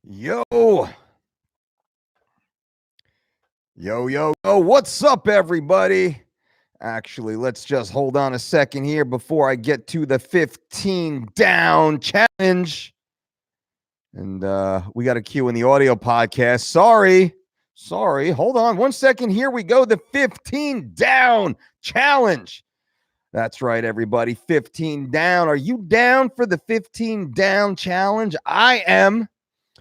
Yo, yo, what's up, everybody? Actually, let's just hold on a second here before I get to the 15 down challenge. And we got a cue in the audio podcast. Sorry. Hold on one second. Here we go. The 15 down challenge. That's right, everybody. 15 down. Are you down for the 15 down challenge? I am.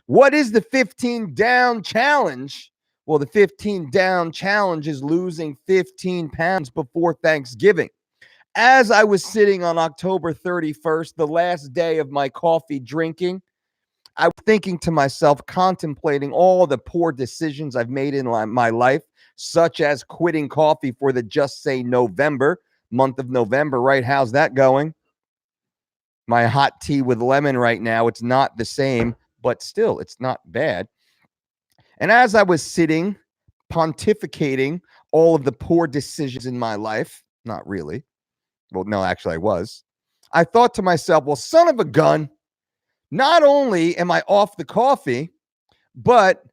What is the 15 down challenge? Well, the 15 down challenge is losing 15 pounds before Thanksgiving. As I was sitting on October 31st, the last day of my coffee drinking, I was thinking to myself, contemplating all the poor decisions I've made in my life, such as quitting coffee for the Just Say November, month of November, right? How's that going? My hot tea with lemon right now, it's not the same, but still, it's not bad. And as I was sitting, pontificating all of the poor decisions in my life, not really. Well, no, actually, I thought to myself, well, son of a gun, not only am I off the coffee, but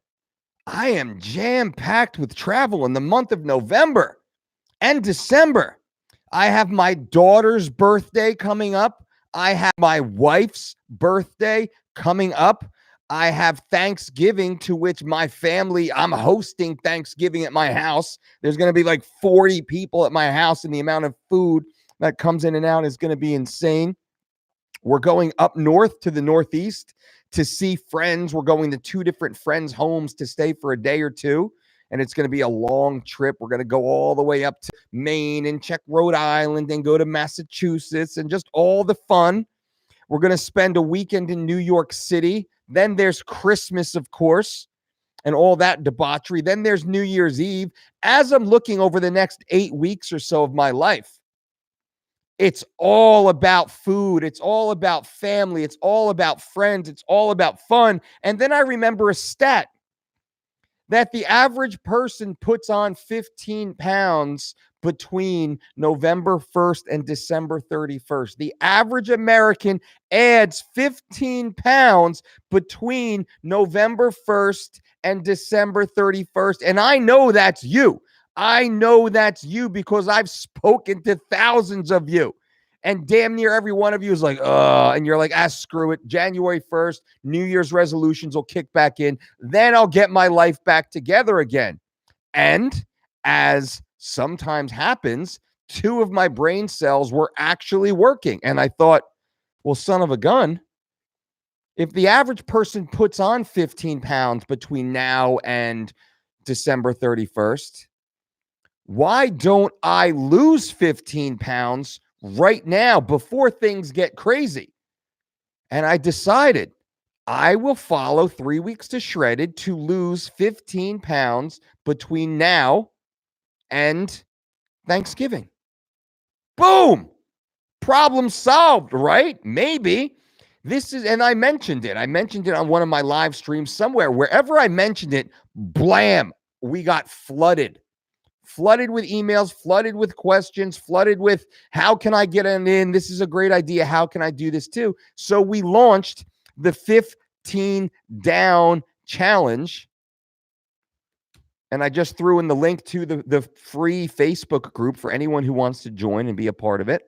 I am jam-packed with travel in the month of November and December. I have my daughter's birthday coming up. I have my wife's birthday coming up. I have Thanksgiving, to which my family, I'm hosting Thanksgiving at my house. There's going to be like 40 people at my house, and the amount of food that comes in and out is going to be insane. We're going up north to the Northeast to see friends. We're going to 2 different friends' homes to stay for a day or two, and it's going to be a long trip. We're going to go all the way up to Maine and check Rhode Island and go to Massachusetts and just all the fun. We're going to spend a weekend in New York City. Then there's Christmas, of course, and all that debauchery. Then there's New Year's Eve. As I'm looking over the next 8 weeks or so of my life, it's all about food. It's all about family. It's all about friends. It's all about fun. And then I remember a stat that the average person puts on 15 pounds between November 1st and December 31st. The average American adds 15 pounds between November 1st and December 31st. And I know that's you. I know that's you because I've spoken to thousands of you. And damn near every one of you is like, and you're like, screw it. January 1st, New Year's resolutions will kick back in. Then I'll get my life back together again. And as sometimes happens, 2 of my brain cells were actually working. And I thought, well, son of a gun, if the average person puts on 15 pounds between now and December 31st, why don't I lose 15 pounds right now before things get crazy? And I decided I will follow 3 weeks to Shredded to lose 15 pounds between now and Thanksgiving. Boom! Problem solved, right? Maybe. And I mentioned it. I mentioned it on one of my live streams somewhere. Wherever I mentioned it, blam, we got flooded with emails, flooded with questions, flooded with how can I get in? This is a great idea. How can I do this too? So we launched the 15 down challenge. And I just threw in the link to the free Facebook group for anyone who wants to join and be a part of it.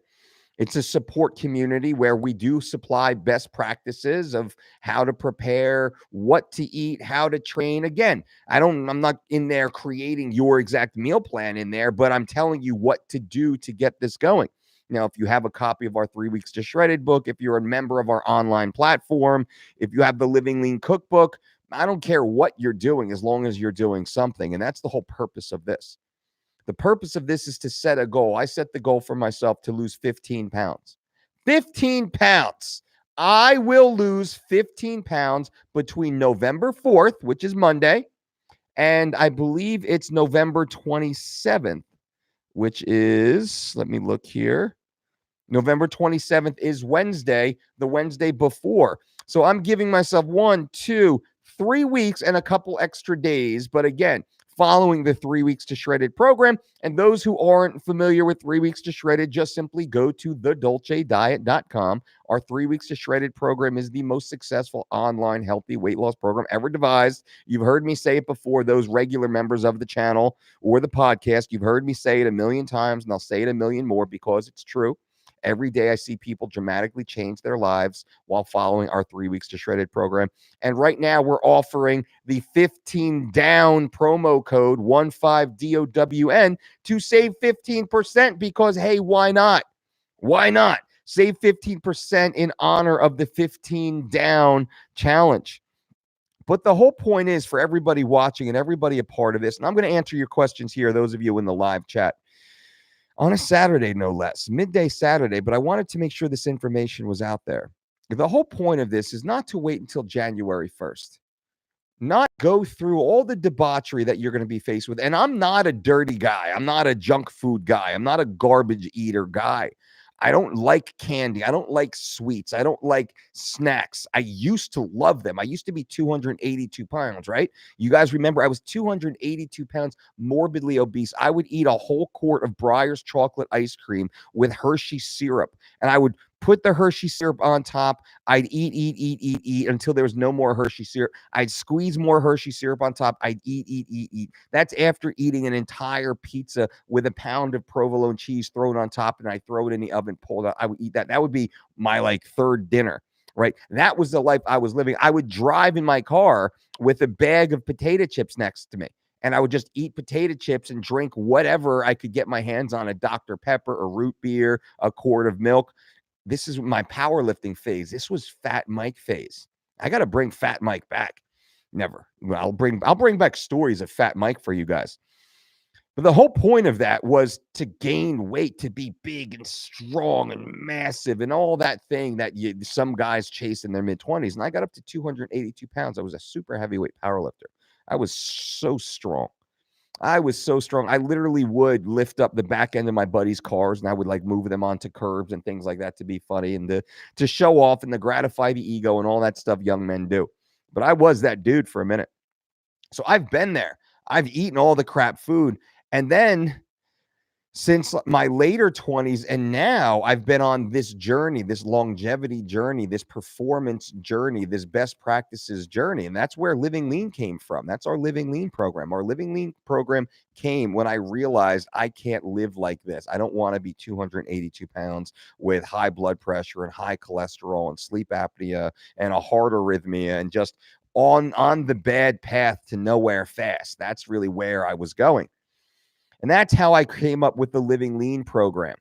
It's a support community where we do supply best practices of how to prepare, what to eat, how to train. Again, I'm not in there creating your exact meal plan in there, but I'm telling you what to do to get this going. Now, if you have a copy of our 3 Weeks to Shredded book, if you're a member of our online platform, if you have the Living Lean cookbook, I don't care what you're doing as long as you're doing something. And that's the whole purpose of this. The purpose of this is to set a goal. I set the goal for myself to lose 15 pounds. 15 pounds. I will lose 15 pounds between November 4th, which is Monday, and I believe it's November 27th, which is, let me look here. November 27th is Wednesday, the Wednesday before. So I'm giving myself 1, 2, 3 weeks and a couple extra days. But again, following the 3 Weeks to Shredded program. And those who aren't familiar with 3 Weeks to Shredded, just simply go to thedolcediet.com. Our 3 Weeks to Shredded program is the most successful online healthy weight loss program ever devised. You've heard me say it before, those regular members of the channel or the podcast. You've heard me say it a million times, and I'll say it a million more because it's true. Every day I see people dramatically change their lives while following our 3 Weeks to Shredded program. And right now we're offering the 15 down promo code 15DOWN to save 15% because, hey, why not? Why not? Save 15% in honor of the 15 down challenge. But the whole point is for everybody watching and everybody a part of this, and I'm going to answer your questions here, those of you in the live chat, on a Saturday, no less, midday Saturday, but I wanted to make sure this information was out there. The whole point of this is not to wait until January 1st, not go through all the debauchery that you're going to be faced with. And I'm not a dirty guy. I'm not a junk food guy. I'm not a garbage eater guy. I don't like candy. I don't like sweets. I don't like snacks. I used to love them. I used to be 282 pounds, right? You guys remember I was 282 pounds, morbidly obese. I would eat a whole quart of Breyer's chocolate ice cream with Hershey syrup, and I would put the Hershey syrup on top. I'd eat until there was no more Hershey syrup. I'd squeeze more Hershey syrup on top. I'd eat. That's after eating an entire pizza with a pound of provolone cheese thrown on top, and I throw it in the oven, pull it out. I would eat that. That would be my like third dinner, right? That was the life I was living. I would drive in my car with a bag of potato chips next to me, and I would just eat potato chips and drink whatever I could get my hands on, a Dr. Pepper, a root beer, a quart of milk. This is my powerlifting phase. This was Fat Mike phase. I got to bring Fat Mike back. Never. I'll bring back stories of Fat Mike for you guys. But the whole point of that was to gain weight, to be big and strong and massive and all that thing that some guys chase in their mid-20s. And I got up to 282 pounds. I was a super heavyweight powerlifter. I was so strong. I literally would lift up the back end of my buddies' cars, and I would like move them onto curbs and things like that to be funny and to show off and to gratify the ego and all that stuff young men do. But I was that dude for a minute. So I've been there. I've eaten all the crap food. And then since my later 20s and now I've been on this journey, this longevity journey, this performance journey, this best practices journey. And that's where Living Lean came from. That's our Living Lean program. Our Living Lean program came when I realized I can't live like this. I don't want to be 282 pounds with high blood pressure and high cholesterol and sleep apnea and a heart arrhythmia and just on the bad path to nowhere fast. That's really where I was going. And that's how I came up with the Living Lean program.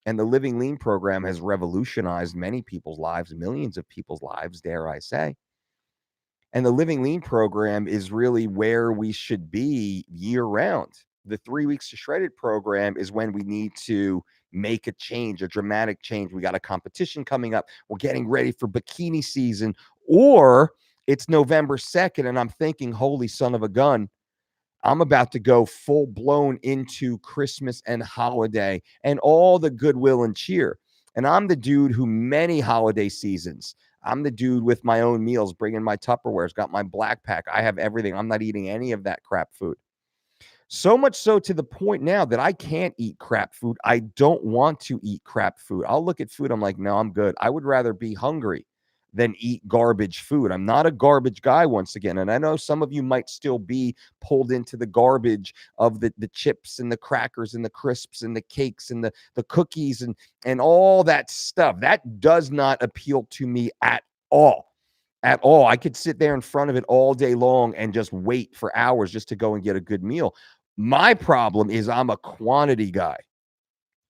And the Living Lean program has revolutionized many people's lives, millions of people's lives, dare I say. And the Living Lean program is really where we should be year round. The 3 Weeks to Shredded program is when we need to make a change, a dramatic change. We got a competition coming up. We're getting ready for bikini season, or it's November 2nd, and I'm thinking, holy son of a gun, I'm about to go full blown into Christmas and holiday and all the goodwill and cheer. And I'm the dude who many holiday seasons, I'm the dude with my own meals, bringing my Tupperwares, got my black pack. I have everything. I'm not eating any of that crap food. So much so to the point now that I can't eat crap food. I don't want to eat crap food. I'll look at food. I'm like, no, I'm good. I would rather be hungry than eat garbage food. I'm not a garbage guy once again. And I know some of you might still be pulled into the garbage of the chips and the crackers and the crisps and the cakes and the cookies and all that stuff. That does not appeal to me at all. At all. I could sit there in front of it all day long and just wait for hours just to go and get a good meal. My problem is I'm a quantity guy.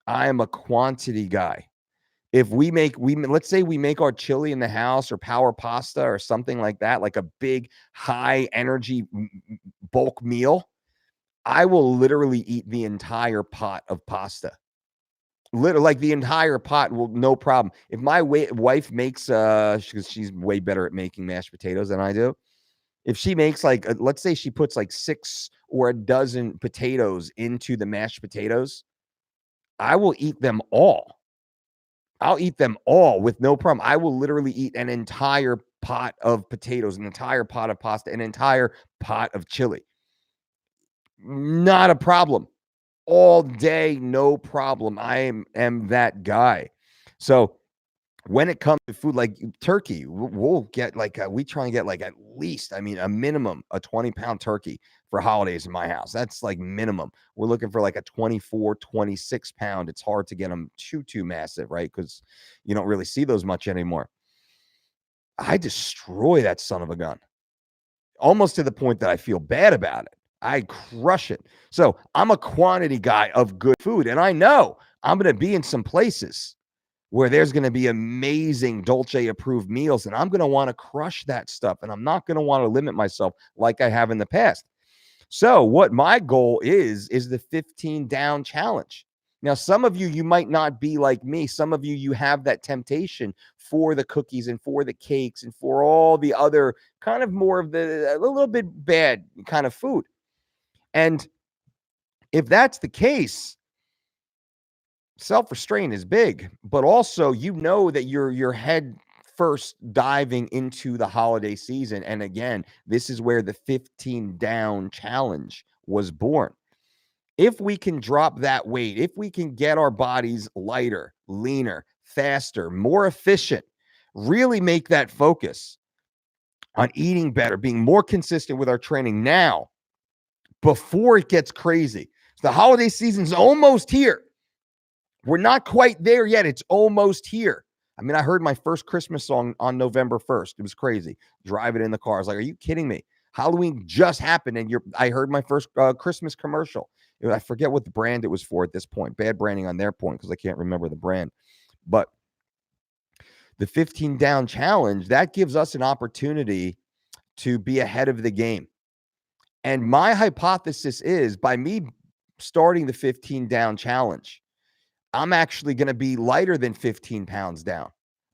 I am a quantity guy. If let's say we make our chili in the house or power pasta or something like that, like a big high energy bulk meal, I will literally eat the entire pot of pasta. Literally, like the entire pot will, no problem. If my wife makes, because she's way better at making mashed potatoes than I do. If she makes like, let's say she puts like 6 or a dozen potatoes into the mashed potatoes, I will eat them all. I'll eat them all with no problem. I will literally eat an entire pot of potatoes, an entire pot of pasta, an entire pot of chili. Not a problem. All day, no problem. I am that guy. So when it comes to food like turkey, we'll get like we try and get like at least, I mean, a minimum a 20-pound turkey for holidays in my house. That's like minimum. We're looking for like a 24, 26-pound. It's hard to get them too massive, right? Because you don't really see those much anymore. I destroy that son of a gun almost to the point that I feel bad about it. I crush it. So I'm a quantity guy of good food, and I know I'm going to be in some places where there's going to be amazing Dolce approved meals, and I'm going to want to crush that stuff, and I'm not going to want to limit myself like I have in the past. So what my goal is the 15 down challenge. Now, some of you might not be like me. Some of you have that temptation for the cookies and for the cakes and for all the other kind of more of the a little bit bad kind of food. And if that's the case, self-restraint is big, but also you know that your head first diving into the holiday season. And again, this is where the 15 down challenge was born. If we can drop that weight, if we can get our bodies lighter, leaner, faster, more efficient, really make that focus on eating better, being more consistent with our training now before it gets crazy. The holiday season's almost here. We're not quite there yet. It's almost here. I mean, I heard my first Christmas song on November 1st. It was crazy. Driving in the car. I was like, are you kidding me? Halloween just happened, and I heard my first Christmas commercial. I forget what the brand it was for at this point. Bad branding on their point because I can't remember the brand. But the 15 down challenge, that gives us an opportunity to be ahead of the game. And my hypothesis is by me starting the 15 down challenge, I'm actually going to be lighter than 15 pounds down.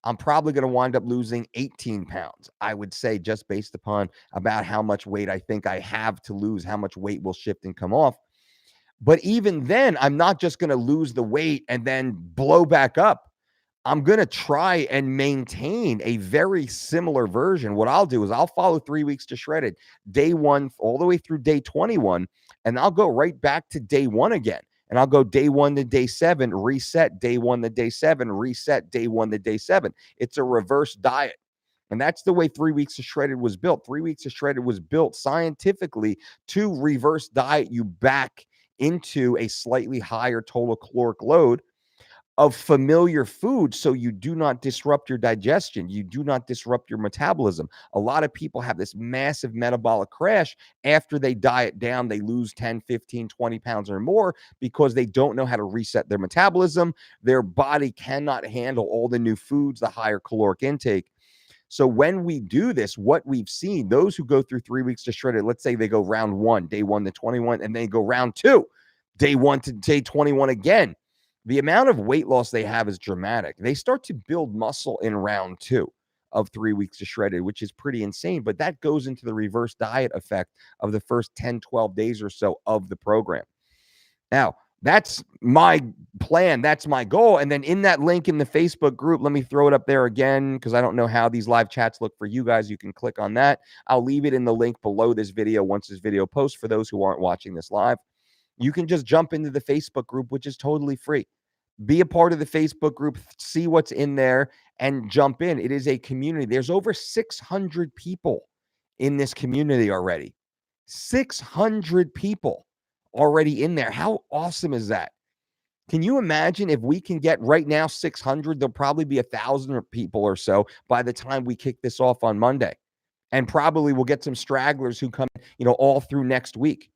I'm probably going to wind up losing 18 pounds, I would say, just based upon about how much weight I think I have to lose, how much weight will shift and come off. But even then, I'm not just going to lose the weight and then blow back up. I'm going to try and maintain a very similar version. What I'll do is I'll follow 3 weeks to shredded, day 1 all the way through day 21, and I'll go right back to day 1 again. And I'll go day 1 to day 7, reset day 1 to day 7, reset day 1 to day 7. It's a reverse diet. And that's the way 3 weeks of shredded was built. 3 weeks of shredded was built scientifically to reverse diet you back into a slightly higher total caloric load of familiar food so you do not disrupt your digestion. You do not disrupt your metabolism. A lot of people have this massive metabolic crash after they diet down. They lose 10, 15, 20 pounds or more because they don't know how to reset their metabolism. Their body cannot handle all the new foods, the higher caloric intake. So when we do this, what we've seen, those who go through 3 weeks to shredded, let's say they go round 1, day 1 to 21, and they go round 2, day 1 to day 21 again. The amount of weight loss they have is dramatic. They start to build muscle in round 2 of 3 weeks to shredded, which is pretty insane. But that goes into the reverse diet effect of the first 10, 12 days or so of the program. Now, that's my plan. That's my goal. And then in that link in the Facebook group, let me throw it up there again because I don't know how these live chats look for you guys. You can click on that. I'll leave it in the link below this video once this video posts for those who aren't watching this live. You can just jump into the Facebook group, which is totally free. Be a part of the Facebook group, see what's in there, and jump in. It is a community. There's over 600 people in this community already. 600 people already in there. How awesome is that? Can you imagine if we can get right now 600, there'll probably be 1,000 people or so by the time we kick this off on Monday. And probably we'll get some stragglers who come, all through next week.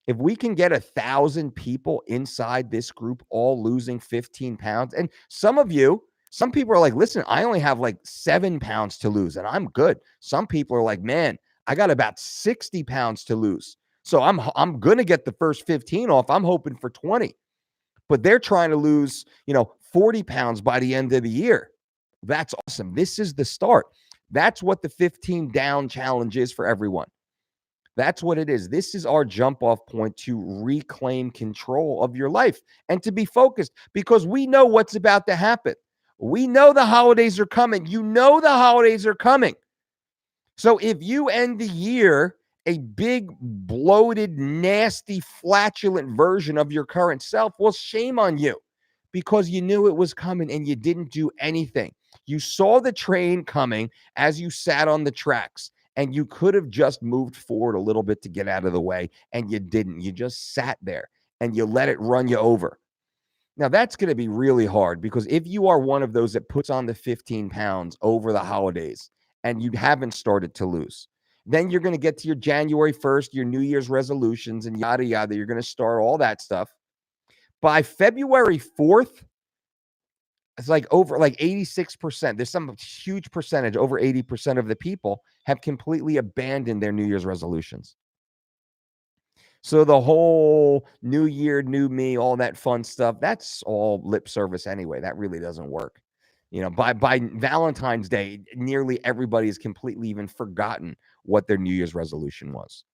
If we can get 1,000 people inside this group all losing 15 pounds, and some people are like, listen, I only have like 7 pounds to lose and I'm good. Some people are like, man, I got about 60 pounds to lose. So I'm going to get the first 15 off. I'm hoping for 20. But they're trying to lose, 40 pounds by the end of the year. That's awesome. This is the start. That's what the 15 down challenge is for everyone. That's what it is. This is our jump off point to reclaim control of your life and to be focused because we know what's about to happen. We know the holidays are coming. You know the holidays are coming. So if you end the year a big, bloated, nasty, flatulent version of your current self, well, shame on you, because you knew it was coming and you didn't do anything. You saw the train coming as you sat on the tracks, and you could have just moved forward a little bit to get out of the way, and you didn't. You just sat there and you let it run you over. Now, that's going to be really hard, because if you are one of those that puts on the 15 pounds over the holidays and you haven't started to lose, then you're going to get to your January 1st, your New Year's resolutions, and yada, yada. You're going to start all that stuff. By February 4th, it's like over like 86%. There's some huge percentage, over 80% of the people have completely abandoned their New Year's resolutions. So the whole new year, new me, all that fun stuff, that's all lip service anyway. That really doesn't work. By Valentine's Day, nearly everybody has completely even forgotten what their New Year's resolution was.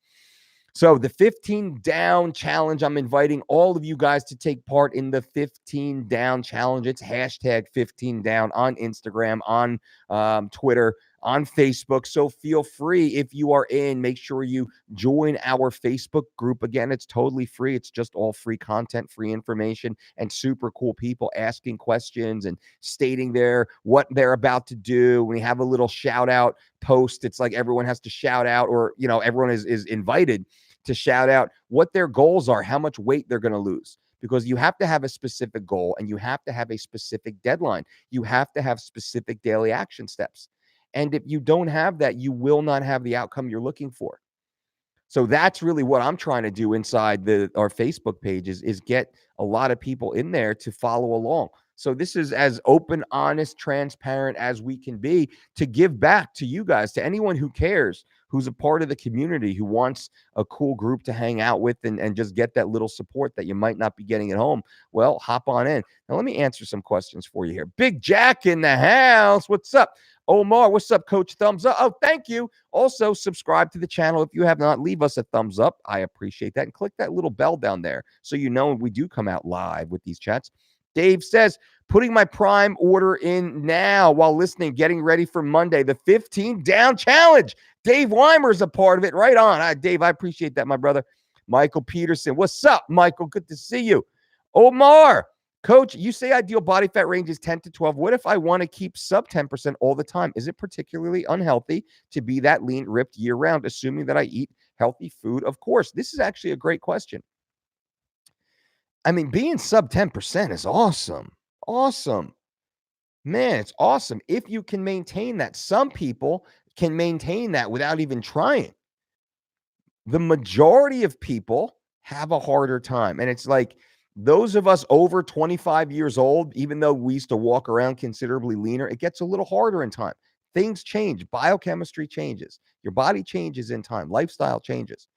So the 15 down challenge, I'm inviting all of you guys to take part in the 15 down challenge. It's hashtag 15 down on Instagram, on Twitter, on Facebook. So feel free, if you are in, make sure you join our Facebook group. Again, it's totally free. It's just all free content, free information, and super cool people asking questions and stating what they're about to do. We have a little shout out post. It's like everyone has to shout out, or everyone is invited to shout out what their goals are, how much weight they're going to lose, because you have to have a specific goal and you have to have a specific deadline. You have to have specific daily action steps. And if you don't have that, you will not have the outcome you're looking for. So that's really what I'm trying to do inside our Facebook pages, is get a lot of people in there to follow along. So this is as open, honest, transparent as we can be, to give back to you guys, to anyone who cares, who's a part of the community, who wants a cool group to hang out with and just get that little support that you might not be getting at home. Well, hop on in. Now, let me answer some questions for you here. Big Jack in the house. What's up? Omar, what's up, Coach? Thumbs up. Oh, thank you. Also, subscribe to the channel if you have not. Leave us a thumbs up. I appreciate that. And click that little bell down there so you know when we do come out live with these chats. Dave says, putting my Prime order in now while listening, getting ready for Monday, the 15 down challenge. Dave Weimer's a part of it. Right on. Dave, I appreciate that, my brother. Michael Peterson, what's up, Michael? Good to see you. Omar, Coach, you say ideal body fat range is 10 to 12. What if I want to keep sub 10% all the time? Is it particularly unhealthy to be that lean, ripped year round, assuming that I eat healthy food? Of course. This is actually a great question. I mean, being sub 10% is awesome. Awesome. Man, it's awesome if you can maintain that. Some people can maintain that without even trying. The majority of people have a harder time. And it's like those of us over 25 years old, even though we used to walk around considerably leaner, it gets a little harder in time. Things change. Biochemistry changes. Your body changes in time. Lifestyle changes.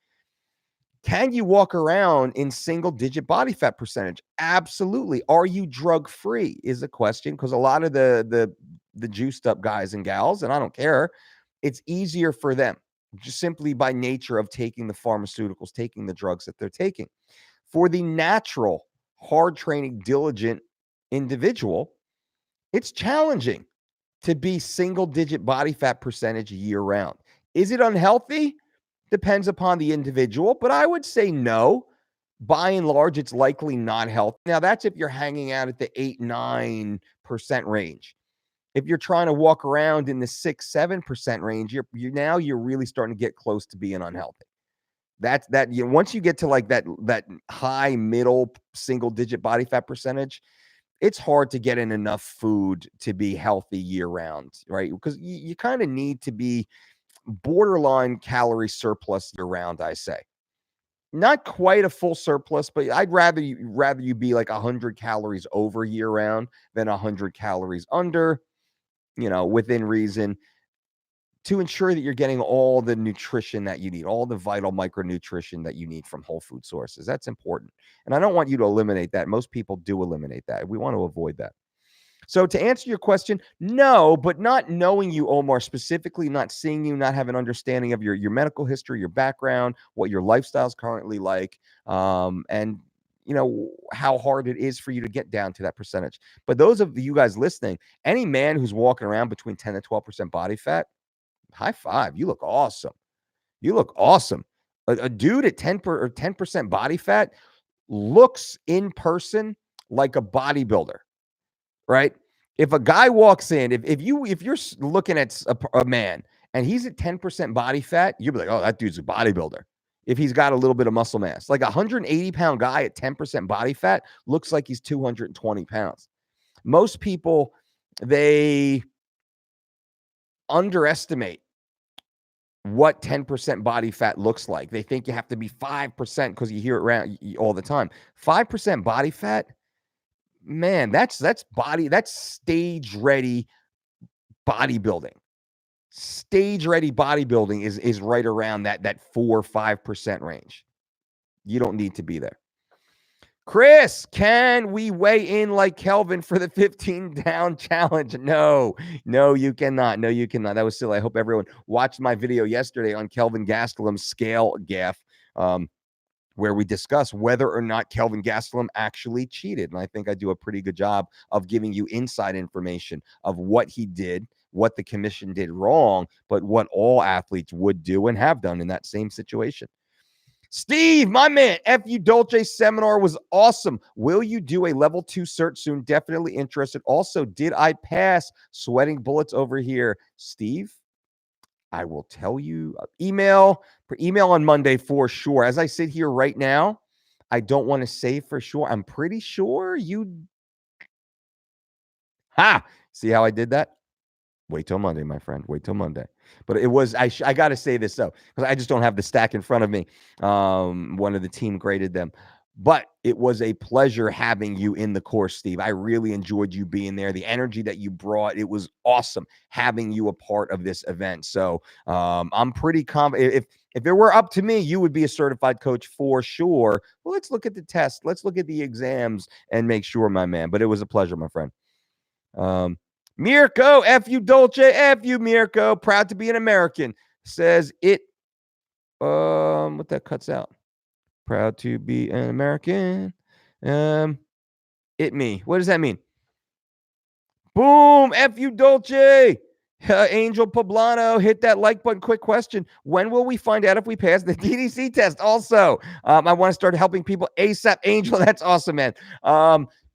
Can you walk around in single digit body fat percentage? Absolutely. Are you drug free is a question, because a lot of the juiced up guys and gals, and I don't care, it's easier for them just simply by nature of taking the pharmaceuticals, taking the drugs that they're taking. For the natural, hard training, diligent individual, it's challenging to be single digit body fat percentage year round. Is it unhealthy? Depends upon the individual, but I would say no. By and large, it's likely not healthy. Now, that's if you're hanging out at the 8-9% range. If you're trying to walk around in the 6-7% range, you're really starting to get close to being unhealthy. Once you get to like that high middle single digit body fat percentage, it's hard to get in enough food to be healthy year round, right? Because you kind of need to be borderline calorie surplus year round, I say. Not quite a full surplus, but I'd rather you be like 100 calories over year round than 100 calories under, within reason, to ensure that you're getting all the nutrition that you need, all the vital micronutrition that you need from whole food sources. That's important. And I don't want you to eliminate that. Most people do eliminate that. We want to avoid that. So to answer your question, no, but not knowing you, Omar, specifically, not seeing you, not have an understanding of your medical history, your background, what your lifestyle is currently like, and how hard it is for you to get down to that percentage. But those of you guys listening, any man who's walking around between 10 to 12% body fat, high five. You look awesome. You look awesome. A dude at 10% body fat looks in person like a bodybuilder, right? If a guy walks in, if you're looking at a man and he's at 10% body fat, you'll be like, oh, that dude's a bodybuilder. If he's got a little bit of muscle mass, like a 180-pound guy at 10% body fat looks like he's 220 pounds. Most people, they underestimate what 10% body fat looks like. They think you have to be 5% because you hear it around all the time. 5% body fat, man, that's stage ready bodybuilding. Stage ready bodybuilding is right around that 4 or 5% range. You don't need to be there. Chris, can we weigh in like Kelvin for the 15 down challenge? No, you cannot. No, you cannot. That was silly. I hope everyone watched my video yesterday on Kelvin Gastelum's scale gaff, where we discuss whether or not Kelvin Gastelum actually cheated. And I think I do a pretty good job of giving you inside information of what he did, what the commission did wrong, but what all athletes would do and have done in that same situation. Steve, my man, FU Dolce seminar was awesome. Will you do a level 2 cert soon? Definitely interested. Also, did I pass? Sweating bullets over here. Steve, I will tell you. Email on Monday for sure. As I sit here right now, I don't want to say for sure. I'm pretty sure you. See how I did that? Wait till Monday, my friend. Wait till Monday. But it was, I got to say this, though, because I just don't have the stack in front of me. One of the team graded them. But it was a pleasure having you in the course, Steve. I really enjoyed you being there. The energy that you brought, it was awesome having you a part of this event. So I'm pretty confident. If it were up to me, you would be a certified coach for sure. Well, let's look at the test. Let's look at the exams and make sure, my man. But it was a pleasure, my friend. Mirko, FU Dolce, FU Mirko, proud to be an American. Says it. What that cuts out. Proud to be an American. It me. What does that mean? Boom, FU Dolce. Angel Poblano, hit that like button. Quick question. When will we find out if we pass the DDC test? Also, I want to start helping people ASAP. Angel, that's awesome, man.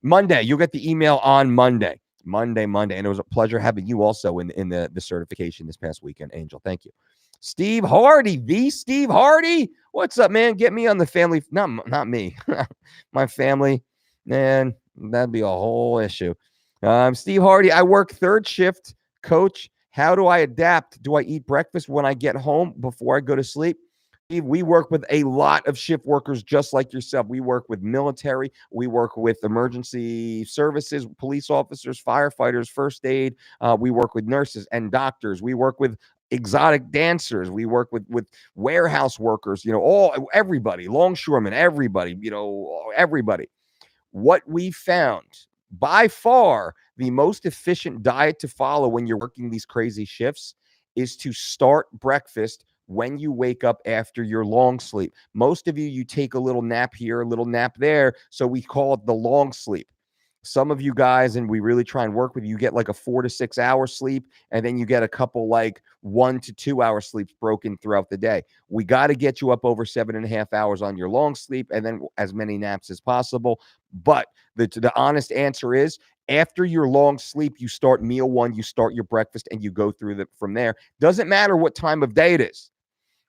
Monday, you'll get the email on Monday. Monday. And it was a pleasure having you also in the certification this past weekend, Angel. Thank you. Steve Hardy, the Steve Hardy. What's up, man? Get me on the family. Not me. My family, man, that'd be a whole issue. Steve Hardy, I work third shift, coach. How do I adapt? Do I eat breakfast when I get home before I go to sleep? We work with a lot of shift workers just like yourself. We work with military. We work with emergency services, police officers, firefighters, first aid. We work with nurses and doctors. We work with exotic dancers. We work with warehouse workers, everybody, longshoremen, everybody, everybody. What we found by far the most efficient diet to follow when you're working these crazy shifts is to start breakfast when you wake up after your long sleep. Most of you take a little nap here, a little nap there. So we call it the long sleep. Some of you guys, and we really try and work with you, get like a 4 to 6 hour sleep, and then you get a couple like 1 to 2 hour sleeps broken throughout the day. We got to get you up over 7.5 hours on your long sleep, and then as many naps as possible. But the honest answer is, after your long sleep, you start meal one, you start your breakfast, and you go through from there. Doesn't matter what time of day it is.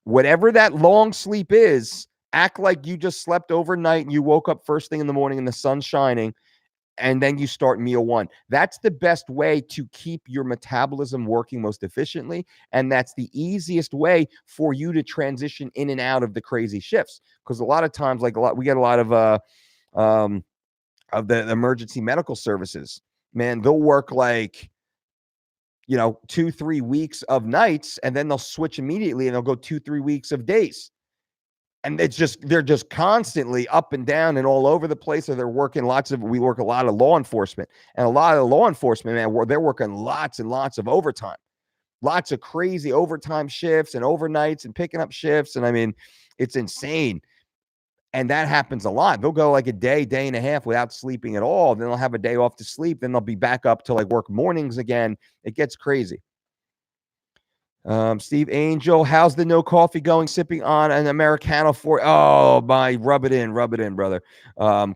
Whatever that long sleep is, act like you just slept overnight and you woke up first thing in the morning and the sun's shining, and then you start meal one. That's the best way to keep your metabolism working most efficiently, and that's the easiest way for you to transition in and out of the crazy shifts. Because a lot of times, we get a lot of the emergency medical services. Man, they'll work like 2-3 weeks of nights, and then they'll switch immediately and they'll go 2-3 weeks of days. And they're just constantly up and down and all over the place. So they're working we work a lot of law enforcement, and a lot of the law enforcement, man, they're working lots and lots of overtime, lots of crazy overtime shifts and overnights and picking up shifts. And I mean, it's insane. And that happens a lot. They'll go like a day and a half without sleeping at all. Then they'll have a day off to sleep. Then they'll be back up to like work mornings again. It gets crazy. Steve Angel, how's the no coffee going? Sipping on an Americano for rub it in, brother.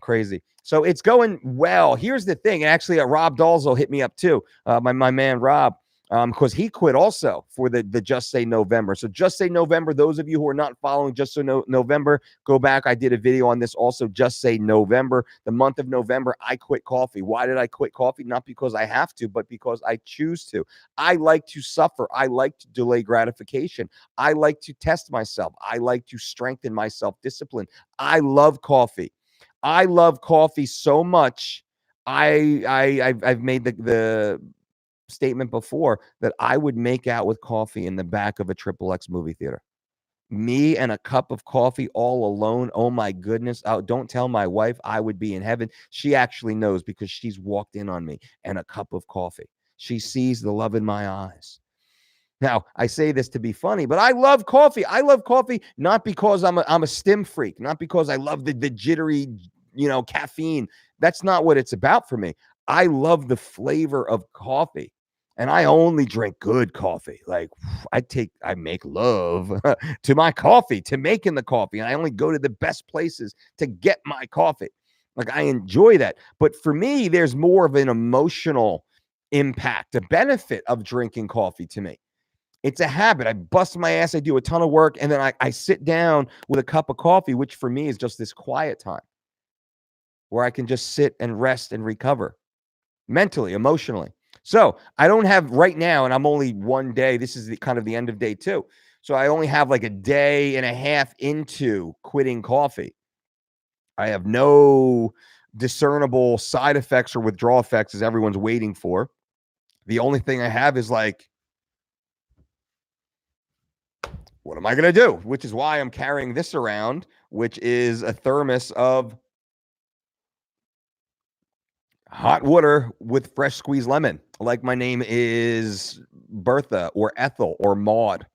Crazy. So it's going well. Here's the thing. Actually, Rob Dalzo hit me up too. My man Rob. Because he quit also for the Just Say November. So Just Say November, those of you who are not following Just Say November, go back. I did a video on this also, Just Say November. The month of November, I quit coffee. Why did I quit coffee? Not because I have to, but because I choose to. I like to suffer. I like to delay gratification. I like to test myself. I like to strengthen my self-discipline. I love coffee. I love coffee so much. I've made the statement before that I would make out with coffee in the back of a XXX movie theater. Me and a cup of coffee all alone. Oh my goodness. Oh, don't tell my wife. I would be in heaven. She actually knows because she's walked in on me and a cup of coffee. She sees the love in my eyes. Now, I say this to be funny, but I love coffee. I love coffee not because I'm a stim freak, not because I love the jittery, caffeine. That's not what it's about for me. I love the flavor of coffee. And I only drink good coffee. Like I make love to my coffee, to making the coffee. And I only go to the best places to get my coffee. Like I enjoy that. But for me, there's more of an emotional impact, a benefit of drinking coffee to me. It's a habit. I bust my ass. I do a ton of work. And then I sit down with a cup of coffee, which for me is just this quiet time where I can just sit and rest and recover mentally, emotionally. So I don't have right now, and I'm only one day. This is the kind of the end of day 2. So I only have like a day and a half into quitting coffee. I have no discernible side effects or withdrawal effects as everyone's waiting for. The only thing I have is like, what am I going to do? Which is why I'm carrying this around, which is a thermos of hot water with fresh squeezed lemon. Like my name is Bertha or Ethel or Maud,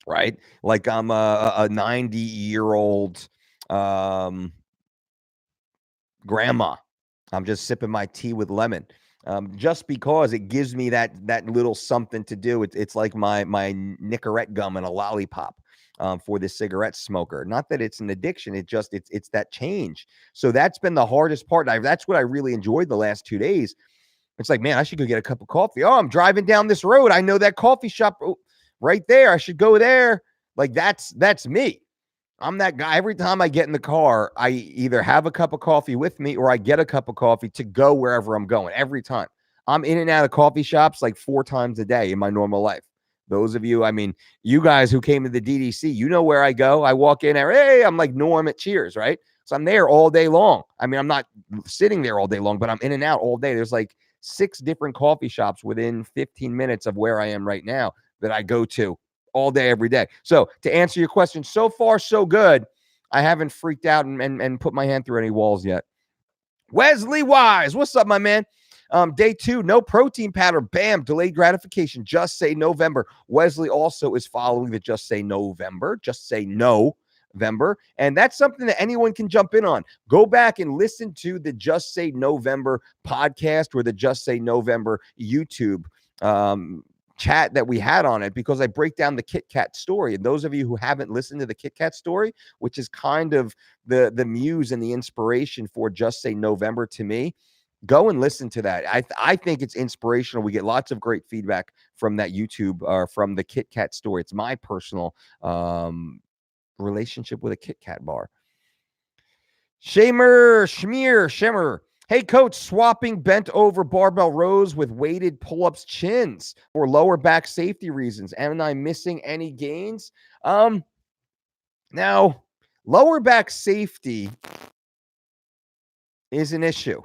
right? Like I'm a 90-year-old grandma. I'm just sipping my tea with lemon. Just because it gives me that little something to do. It's like my Nicorette gum and a lollipop for the cigarette smoker. Not that it's an addiction. It's that change. So that's been the hardest part. That's what I really enjoyed the last 2 days. It's like, man, I should go get a cup of coffee. Oh, I'm driving down this road. I know that coffee shop right there. I should go there. Like that's me. I'm that guy. Every time I get in the car, I either have a cup of coffee with me or I get a cup of coffee to go wherever I'm going. Every time. I'm in and out of coffee shops like 4 times a day in my normal life. Those of you, I mean, you guys who came to the DDC, you know where I go. I walk in there. Hey, I'm like Norm at Cheers, right? So I'm there all day long. I mean, I'm not sitting there all day long, but I'm in and out all day. There's like 6 different coffee shops within 15 minutes of where I am right now that I go to all day, every day. So to answer your question, so far, so good. I haven't freaked out and put my hand through any walls yet. Wesley Wise, what's up, my man? Day 2, no protein powder. Bam, delayed gratification. Just Say November. Wesley also is following the Just Say November. Just Say November. And that's something that anyone can jump in on. Go back and listen to the Just Say November podcast or the Just Say November YouTube chat that we had on it, because I break down the Kit Kat story. And those of you who haven't listened to the Kit Kat story, which is kind of the muse and the inspiration for Just Say November to me, go and listen to that. I think it's inspirational. We get lots of great feedback from that YouTube or from the Kit Kat story. It's my personal relationship with a Kit Kat bar. Shemir. Hey, coach, swapping bent over barbell rows with weighted pull-ups chins for lower back safety reasons. Am I missing any gains? Now, lower back safety is an issue.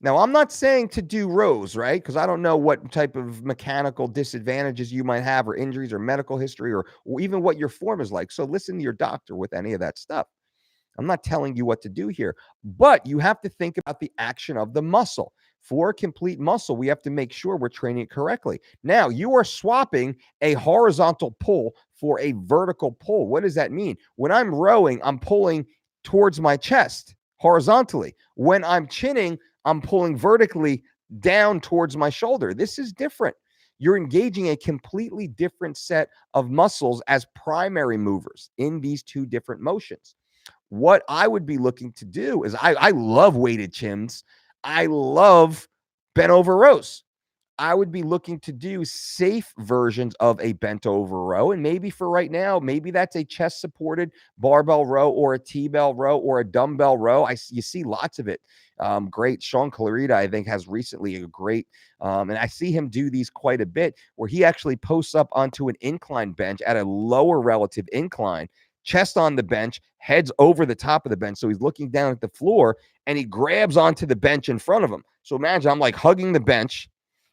Now, I'm not saying to do rows, right? Because I don't know what type of mechanical disadvantages you might have or injuries or medical history or even what your form is like. So listen to your doctor with any of that stuff. I'm not telling you what to do here, but you have to think about the action of the muscle. For a complete muscle, we have to make sure we're training it correctly. Now, you are swapping a horizontal pull for a vertical pull. What does that mean? When I'm rowing, I'm pulling towards my chest horizontally. When I'm chinning, I'm pulling vertically down towards my shoulder. This is different. you're engaging a completely different set of muscles as primary movers in these two different motions. What I would be looking to do is I love weighted chins. I love bent over rows. I would be looking to do safe versions of a bent over row. And maybe for right now, maybe that's a chest supported barbell row or a T-bell row or a dumbbell row. You see lots of it. Great. Sean Clarita, I think, has recently a great, and I see him do these quite a bit, where he actually posts up onto an incline bench at a lower relative incline, chest on the bench, heads over the top of the bench. So he's looking down at the floor and he grabs onto the bench in front of him. So imagine I'm like hugging the bench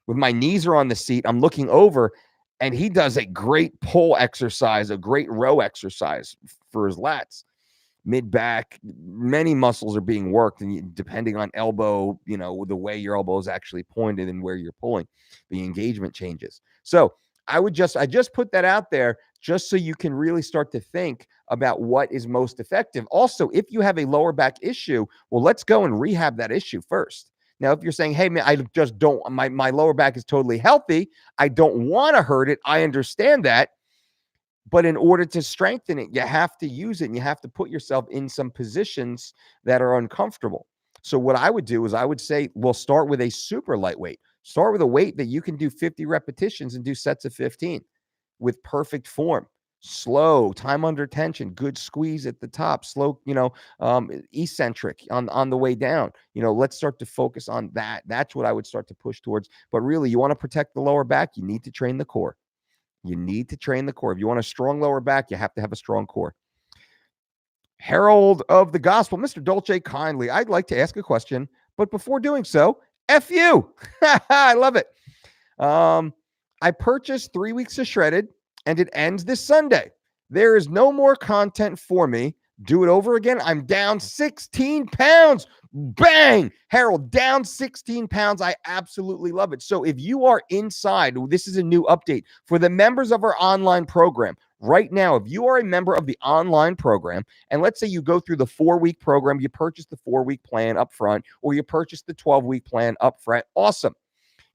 with my knees are on the seat. I'm looking over and he does a great pull exercise, a great row exercise for his lats. Mid back, many muscles are being worked, and depending on elbow, the way your elbow is actually pointed and where you're pulling, the engagement changes. So I just put that out there just so you can really start to think about what is most effective. Also, if you have a lower back issue, well, let's go and rehab that issue first. Now, if you're saying, hey, man, I just don't, my lower back is totally healthy, I don't want to hurt it, I understand that. But in order to strengthen it, you have to use it and you have to put yourself in some positions that are uncomfortable. So what I would do is I would say, we'll start with a super lightweight. Start with a weight that you can do 50 repetitions and do sets of 15 with perfect form. Slow, time under tension, good squeeze at the top, slow, eccentric on the way down. Let's start to focus on that. That's what I would start to push towards. But really, you want to protect the lower back, you need to train the core. You need to train the core. If you want a strong lower back, you have to have a strong core. Herald of the Gospel, Mr. Dolce, kindly, I'd like to ask a question, but before doing so, F you. I love it. I purchased 3 weeks of Shredded, and it ends this Sunday. There is no more content for me. Do it over again. I'm down 16 pounds. Bang! Harold, down 16 pounds. I absolutely love it. So if you are inside, this is a new update for the members of our online program. Right now, if you are a member of the online program, and let's say you go through the 4-week program, you purchase the 4-week plan up front, or you purchase the 12-week plan up front, awesome.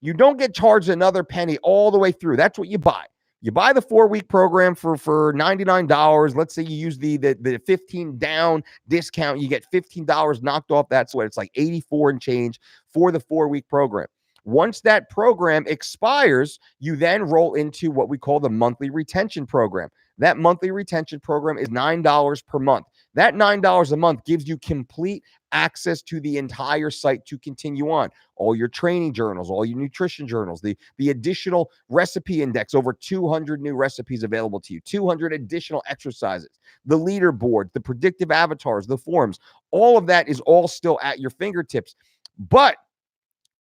You don't get charged another penny all the way through. That's what you buy. You buy the 4-week program for $99. Let's say you use the 15 down discount. You get $15 knocked off that. So it's like 84 and change for the 4-week program. Once that program expires, you then roll into what we call the monthly retention program. That monthly retention program is $9 per month. That $9 a month gives you complete access to the entire site to continue on. All your training journals, all your nutrition journals, the additional recipe index, over 200 new recipes available to you, 200 additional exercises, the leaderboard, the predictive avatars, the forums, all of that is all still at your fingertips. But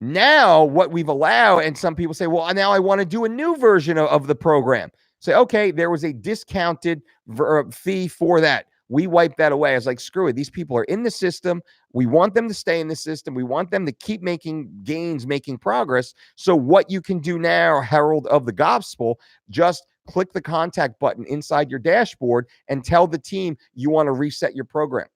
now what we've allowed, and some people say, well, now I want to do a new version of the program. Say, okay, there was a discounted fee for that. We wipe that away. I was like, screw it. These people are in the system. We want them to stay in the system. We want them to keep making gains, making progress. So what you can do now, Herald of the Gospel, just click the contact button inside your dashboard and tell the team you want to reset your program.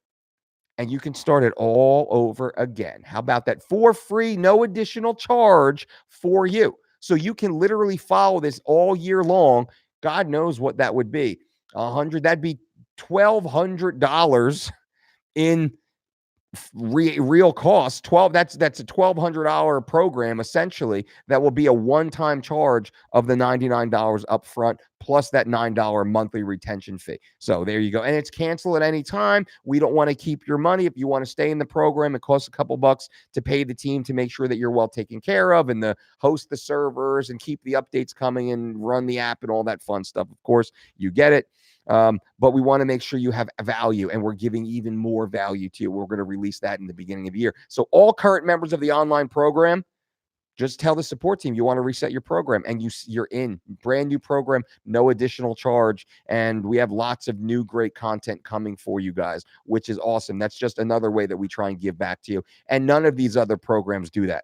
And you can start it all over again. How about that? For free, no additional charge for you. So you can literally follow this all year long. God knows what that would be. That'd be $1,200 in real cost. That's a $1,200 program essentially that will be a one-time charge of the $99 up front plus that $9 monthly retention fee. So there you go. And it's cancel at any time. We don't want to keep your money. If you want to stay in the program, it costs a couple bucks to pay the team to make sure that you're well taken care of and to host the servers and keep the updates coming and run the app and all that fun stuff. Of course, you get it. But we want to make sure you have value, and we're giving even more value to you. We're going to release that in the beginning of the year. So all current members of the online program, just tell the support team you want to reset your program, and you're in. Brand new program, no additional charge, and we have lots of new great content coming for you guys, which is awesome. That's just another way that we try and give back to you, and none of these other programs do that.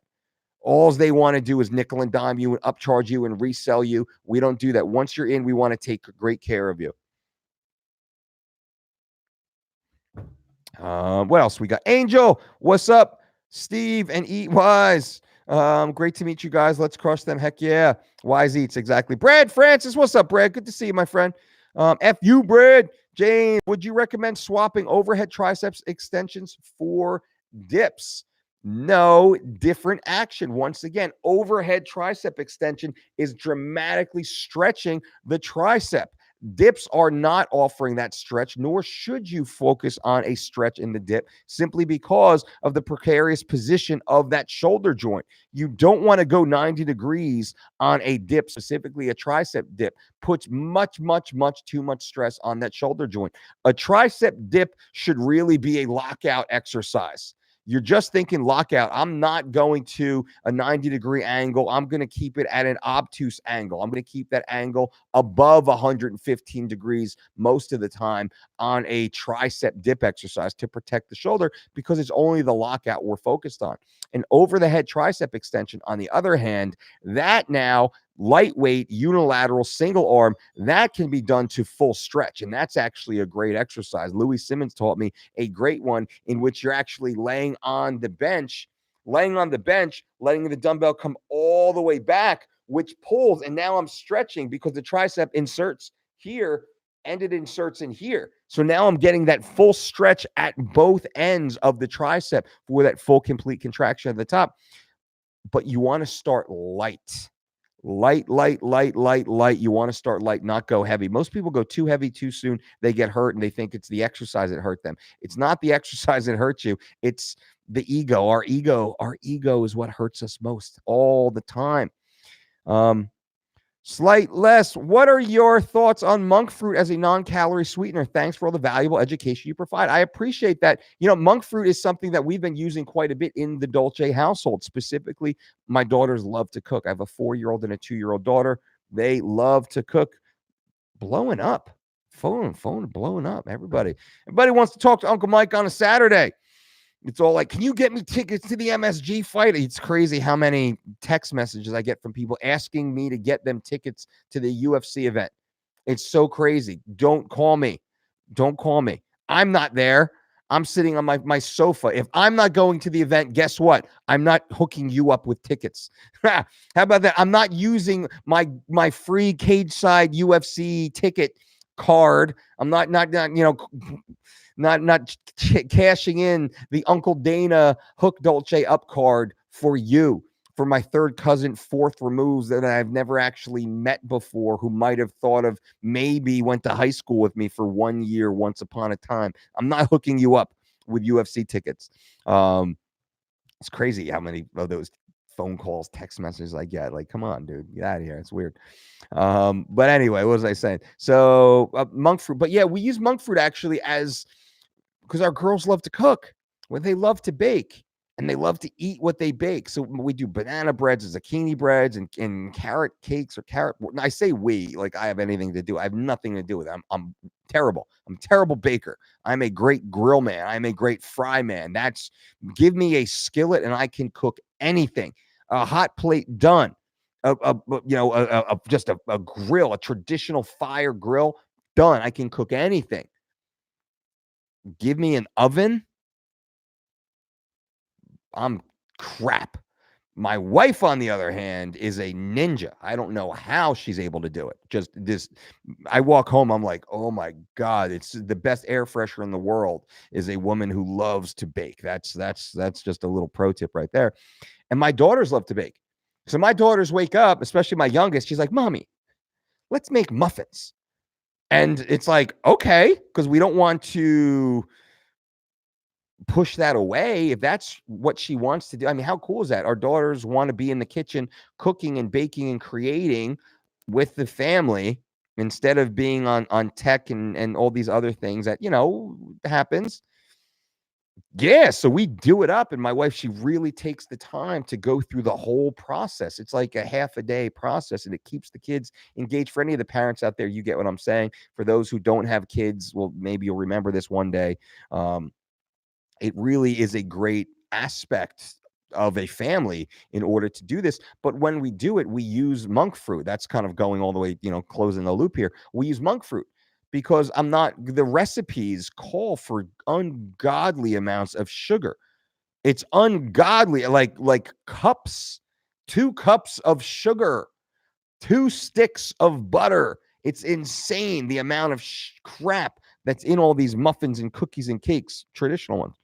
All they want to do is nickel and dime you and upcharge you and resell you. We don't do that. Once you're in, we want to take great care of you. What else we got? Angel, what's up? Steve and Eat Wise. Great to meet you guys. Let's crush them. Heck yeah. Wise Eats, exactly. Brad Francis, what's up, Brad? Good to see you, my friend. F you, Brad. Jane, would you recommend swapping overhead triceps extensions for dips? No, different action. Once again, overhead tricep extension is dramatically stretching the tricep. Dips are not offering that stretch, nor should you focus on a stretch in the dip simply because of the precarious position of that shoulder joint. You don't want to go 90 degrees on a dip, specifically a tricep dip. Puts much, much, much too much stress on that shoulder joint. A tricep dip should really be a lockout exercise. You're just thinking lockout. I'm not going to a 90-degree angle. I'm going to keep it at an obtuse angle. I'm going to keep that angle above 115 degrees most of the time on a tricep dip exercise to protect the shoulder because it's only the lockout we're focused on. An over the head tricep extension, on the other hand, that now lightweight, unilateral, single arm, that can be done to full stretch. And that's actually a great exercise. Louis Simmons taught me a great one in which you're actually laying on the bench, letting the dumbbell come all the way back, which pulls. And now I'm stretching because the tricep inserts here and it inserts in here. So now I'm getting that full stretch at both ends of the tricep for that full complete contraction at the top. But you want to start light. Light. You want to start light, not go heavy. Most people go too heavy too soon. They get hurt and they think it's the exercise that hurt them. It's not the exercise that hurts you. It's the ego. Our ego is what hurts us most all the time. Slight less. What are your thoughts on monk fruit as a non-calorie sweetener? Thanks for all the valuable education you provide. I appreciate that. You know, monk fruit is something that we've been using quite a bit in the Dolce household. Specifically, my daughters love to cook. I have a 4-year-old and a 2-year-old daughter. They love to cook. Blowing up. Phone blowing up. Everybody wants to talk to Uncle Mike on a Saturday. It's all like, can you get me tickets to the MSG fight? It's crazy how many text messages I get from people asking me to get them tickets to the UFC event. It's so crazy. Don't call me. I'm not there. I'm sitting on my sofa. If I'm not going to the event, guess what? I'm not hooking you up with tickets. How about that? I'm not using my free cage side UFC ticket card. I'm not cashing in the Uncle Dana Hook Dolce up card for you, for my third cousin, fourth removes that I've never actually met before, who might have thought of maybe went to high school with me for 1 year once upon a time. I'm not hooking you up with UFC tickets. It's crazy how many of those phone calls, text messages I get. Like, come on, dude, get out of here. It's weird. But anyway, what was I saying? So monk fruit. But yeah, we use monk fruit actually as because our girls love to cook, when they love to bake, and they love to eat what they bake. So we do banana breads and zucchini breads and carrot cakes or carrot. I say we, like I have anything to do. I have nothing to do with it. I'm terrible. I'm a terrible baker. I'm a great grill man. I'm a great fry man. Give me a skillet and I can cook anything. A hot plate done. Just a grill, a traditional fire grill done. I can cook anything. Give me an oven, I'm crap. My wife, on the other hand, is a ninja. I don't know how she's able to do it. Just this, I walk home, I'm like, oh my God, it's the best air freshener in the world is a woman who loves to bake. That's just a little pro tip right there. And my daughters love to bake. So my daughters wake up, especially my youngest, she's like, Mommy, let's make muffins. And it's like, okay, because we don't want to push that away if that's what she wants to do. I mean, how cool is that? Our daughters want to be in the kitchen cooking and baking and creating with the family instead of being on tech and all these other things that, happens. Yeah, so we do it up, and my wife, she really takes the time to go through the whole process. It's like a half a day process, and it keeps the kids engaged. For any of the parents out there, you get what I'm saying. For those who don't have kids, well, maybe you'll remember this one day. It really is a great aspect of a family in order to do this. But when we do it, we use monk fruit. That's kind of going all the way, closing the loop here. We use monk fruit because the recipes call for ungodly amounts of sugar. It's ungodly, like cups, 2 cups of sugar, 2 sticks of butter. It's insane the amount of crap that's in all these muffins and cookies and cakes, traditional ones.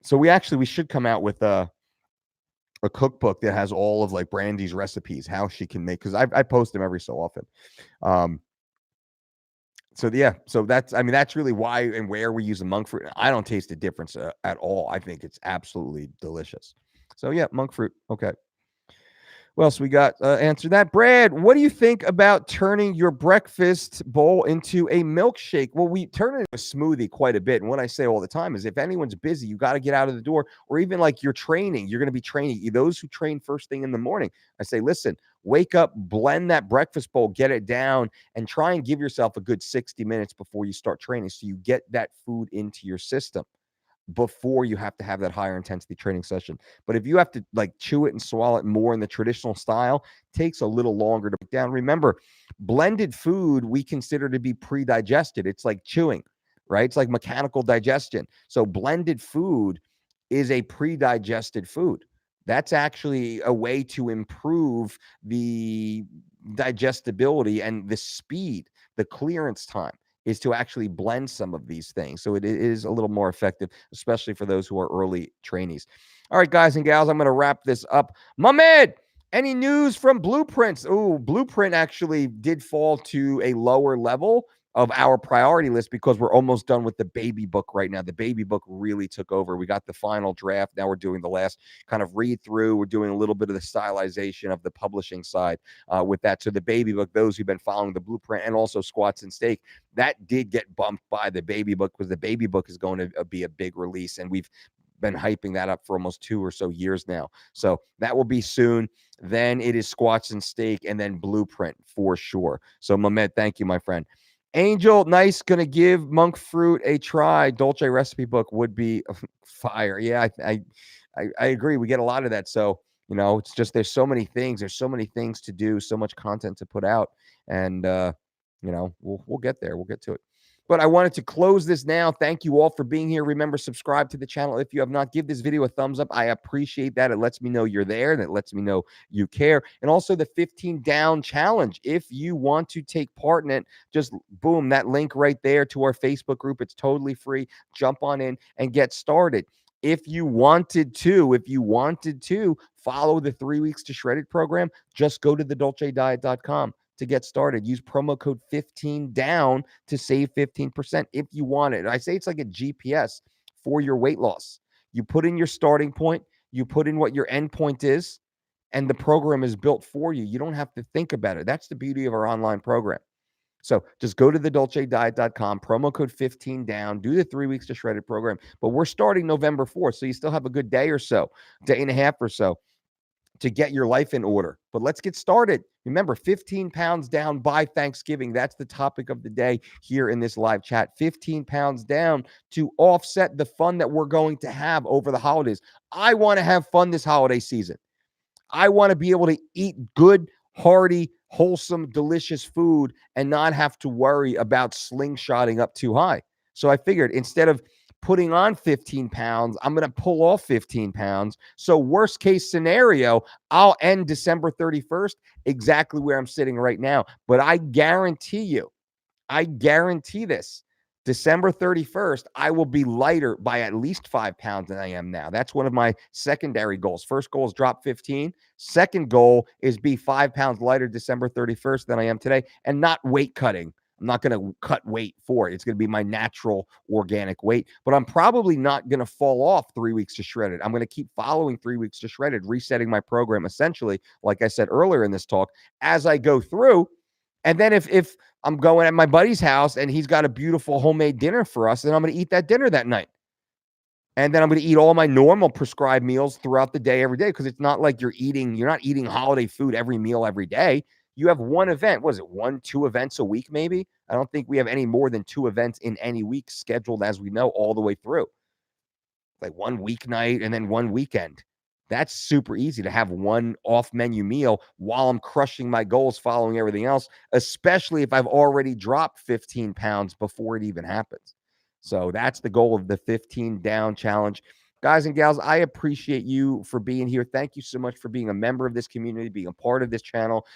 So we should come out with a cookbook that has all of like Brandy's recipes, how she can make, because I post them every so often. So yeah, so that's really why and where we use the monk fruit. I don't taste a difference at all. I think it's absolutely delicious. So yeah, monk fruit. Okay. What else we got? Answer that. Brad, what do you think about turning your breakfast bowl into a milkshake? Well, we turn it into a smoothie quite a bit. And what I say all the time is if anyone's busy, you got to get out of the door, or even like you're training, you're going to be training. Those who train first thing in the morning, I say, listen, wake up, blend that breakfast bowl, get it down, and try and give yourself a good 60 minutes before you start training so you get that food into your system before you have to have that higher intensity training session. But if you have to like chew it and swallow it more in the traditional style, takes a little longer to break down. Remember, blended food we consider to be pre-digested. It's like chewing, right? It's like mechanical digestion. So blended food is a pre-digested food. That's actually a way to improve the digestibility and the speed, the clearance time, is to actually blend some of these things. So it is a little more effective, especially for those who are early trainees. All right, guys and gals, I'm going to wrap this up. Mehmet, any news from Blueprints? Oh, Blueprint actually did fall to a lower level of our priority list because we're almost done with the baby book right now. The baby book really took over. We got the final draft. Now we're doing the last kind of read through. We're doing a little bit of the stylization of the publishing side with that. So the baby book, those who've been following the Blueprint and also Squats and Steak, that did get bumped by the baby book because the baby book is going to be a big release. And we've been hyping that up for almost 2 or so years now. So that will be soon. Then it is Squats and Steak and then Blueprint for sure. So Mehmet, thank you, my friend. Angel, nice. Gonna give monk fruit a try. Dolce recipe book would be fire. Yeah, I agree. We get a lot of that. So, it's just there's so many things. There's so many things to do, so much content to put out. And we'll get there. We'll get to it. But I wanted to close this now. Thank you all for being here. Remember, subscribe to the channel if you have not. Give this video a thumbs up. I appreciate that. It lets me know you're there, and it lets me know you care. And also the 15 down challenge. If you want to take part in it, just boom, that link right there to our Facebook group. It's totally free. Jump on in and get started. If you wanted to follow the 3 weeks to shredded program, just go to thedolcediet.com to get started. Use promo code 15 down to save 15% if you want it. I say it's like a GPS for your weight loss. You put in your starting point, you put in what your end point is, and the program is built for you. You don't have to think about it. That's the beauty of our online program. So just go to thedolcediet.com, promo code 15 down, do the 3 weeks to shredded program. But we're starting November 4th, so you still have a good day or so, day and a half or so to get your life in order. But let's get started. Remember, 15 pounds down by Thanksgiving. That's the topic of the day here in this live chat. 15 pounds down to offset the fun that we're going to have over the holidays. I want to have fun this holiday season. I want to be able to eat good, hearty, wholesome, delicious food and not have to worry about slingshotting up too high. So I figured instead of putting on 15 pounds, I'm going to pull off 15 pounds. So worst case scenario, I'll end December 31st exactly where I'm sitting right now. But I guarantee this. December 31st, I will be lighter by at least 5 pounds than I am now. That's one of my secondary goals. First goal is drop 15. Second goal is be 5 pounds lighter December 31st than I am today, and not weight cutting. I'm not going to cut weight for it. It's going to be my natural organic weight, but I'm probably not going to fall off 3 weeks to shredded. I'm going to keep following 3 weeks to shredded, resetting my program essentially, like I said earlier in this talk, as I go through. And then if I'm going at my buddy's house and he's got a beautiful homemade dinner for us, then I'm going to eat that dinner that night. And then I'm going to eat all my normal prescribed meals throughout the day, every day, because it's not like you're not eating holiday food every meal every day. You have one event. What is it? 1-2 events a week, maybe? I don't think we have any more than 2 events in any week scheduled, as we know, all the way through. Like one weeknight and then one weekend. That's super easy to have one off menu meal while I'm crushing my goals, following everything else, especially if I've already dropped 15 pounds before it even happens. So that's the goal of the 15 down challenge. Guys and gals, I appreciate you for being here. Thank you so much for being a member of this community, being a part of this channel,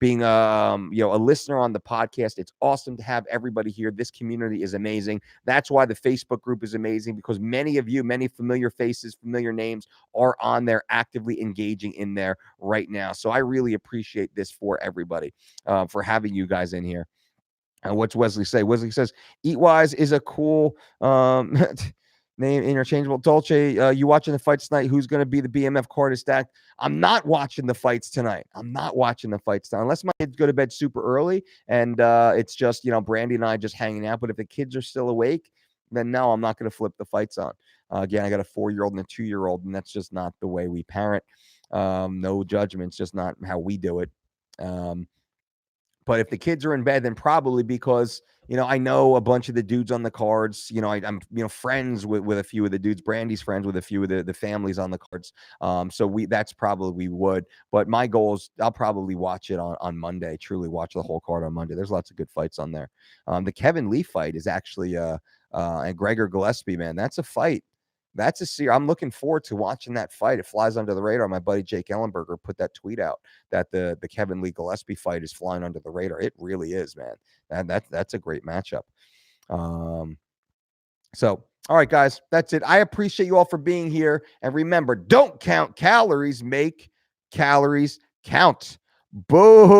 being a listener on the podcast. It's awesome to have everybody here. This community is amazing. That's why the Facebook group is amazing, because many of you, many familiar faces, familiar names are on there actively engaging in there right now. So I really appreciate this for everybody, for having you guys in here. And what's Wesley say? Wesley says, Eatwise is a cool name, interchangeable. Dolce, you watching the fights tonight? Who's going to be the BMF card is stacked? I'm not watching the fights tonight. I'm not watching the fights tonight. Unless my kids go to bed super early and it's just, Brandy and I just hanging out. But if the kids are still awake, then no, I'm not going to flip the fights on. Again, I got a 4-year-old and a 2-year-old, and that's just not the way we parent. No judgments, just not how we do it. But if the kids are in bed, then probably because, I know a bunch of the dudes on the cards. I'm friends with a few of the dudes. Brandy's friends with a few of the families on the cards. So that's probably we would. But my goal is I'll probably watch it on Monday. Truly watch the whole card on Monday. There's lots of good fights on there. The Kevin Lee fight is actually and Gregor Gillespie, man. That's a fight. That's a series. I'm looking forward to watching that fight. It flies under the radar. My buddy Jake Ellenberger put that tweet out that the Kevin Lee Gillespie fight is flying under the radar. It really is, man. That's a great matchup. So, all right, guys, that's it. I appreciate you all for being here. And remember, don't count calories, make calories count. Boo.